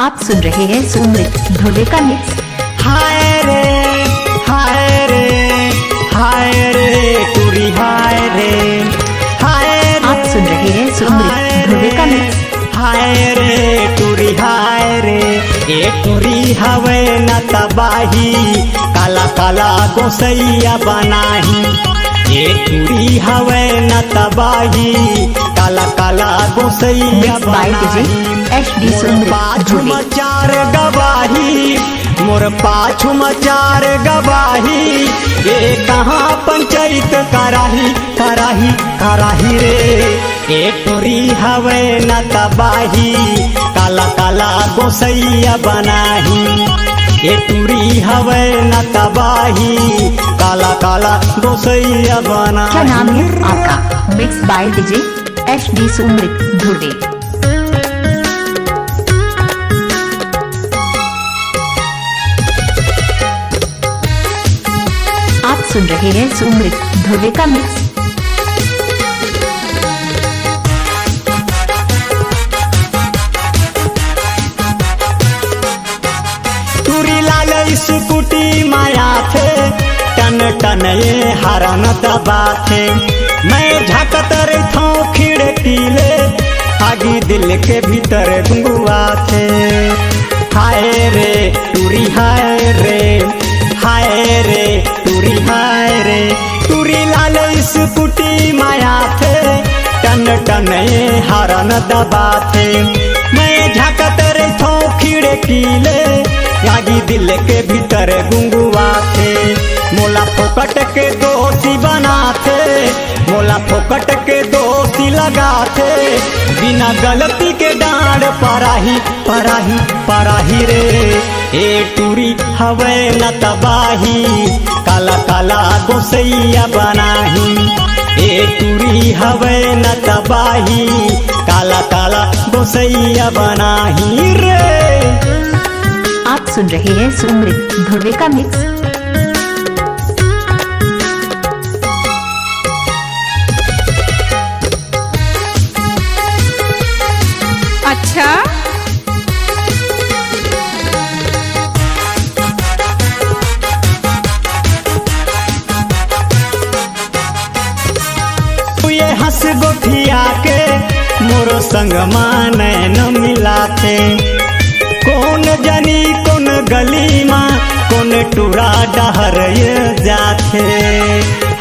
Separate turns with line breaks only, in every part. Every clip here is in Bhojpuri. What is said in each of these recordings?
आप सुन रहे हैं सुमित धोले का मिक्स।
हाय रे हाय रे हाय रे टूरी हाय रे हाय रे।
आप सुन रहे हैं सुमित धोले का मिक्स।
हाय रे टूरी हाय रे ए टूरी हवे न तबाही काला काला गोसैया बनाही। ए टूरी हवे न तबाही काला काला गोसैया बनाही। पाछू मचार गवाही मोर पाछू मचार गवाही ये कहाँ पंचायत कराही कराही कराही रे। ए टोरी हवे न तबाही काला काला गोसैया बनाही। ए टूरी हवे न तबाही काला काला गोसैया बनाही।
क्या नाम है आपका? Mix by DJ HD Sumit Dhurve. आप सुन रहे हैं सुमित धुर्वे का मिक्स।
टूरी लाल स्कूटी माया थे टन टन ये हरन दबा थे। मैं झाकत रहता खिड़की ले आगे दिल के भीतर गुंगुआ थे। हाय रे टूरी हाय रे हाय रे टूरी हाय रे। टूरी लाल स्कूटी माया थे टन टन ये हरन दबा थे। मैं झाकत रहता खिड़की ले आगी दिल के भीतर गुंगुआ थे। मोला फोकट के दोषी बनाते मोला फोकट के दोषी लगाते बिना गलती के डांड पराही पराही पराही रे। ए टूरी हवे न तबाही काला काला गोसैया बनाही। ए टूरी हवे न तबाही काला काला गोसैया बनाही रे।
आप सुन रहे हैं सुमित धुर्वे का मिक्स।
अच्छा
ये हंस गोठिया के मोरो संग माने न मिलाते। कौन जनी कौन गली माँ कौन टूरा डहर ये जाते।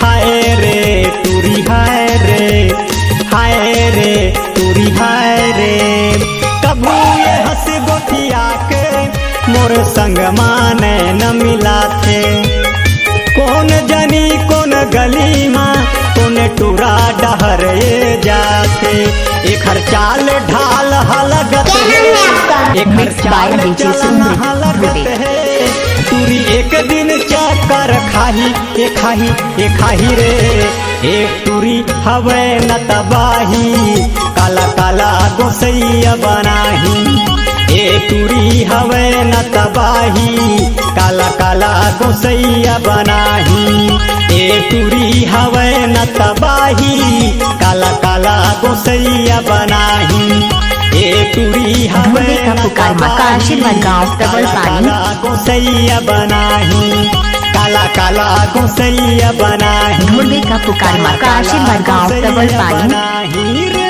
हाय रे टूरी हाय रे हाय रे टूरी हाय रे। कबू ये हंस गोठिया के मोर संग माने न मिलाते। कौन जनी कौन गली माँ कौन टूरा डहर ये जाते। एक हर चाल ढाल हलगत है एक हर चाल चलन हलगत है। टूरी एक दिन चक्कर खाही ए खाही ए खाही रे। एक टूरी हवे न तबाही काला काला गोसैया बनाही। ए टूरी हवे न तबाही काला काला गोसैया बनाही। ए टूरी हवे न तबाही काला काला गोसैया बनाही। ए टूरी हवे न तबाही काला गोसैया बनाही काला काला गोसैया बनाही।
धुर्वे का पुकार माँ का आशीर्वाद गाँव तबल पानी।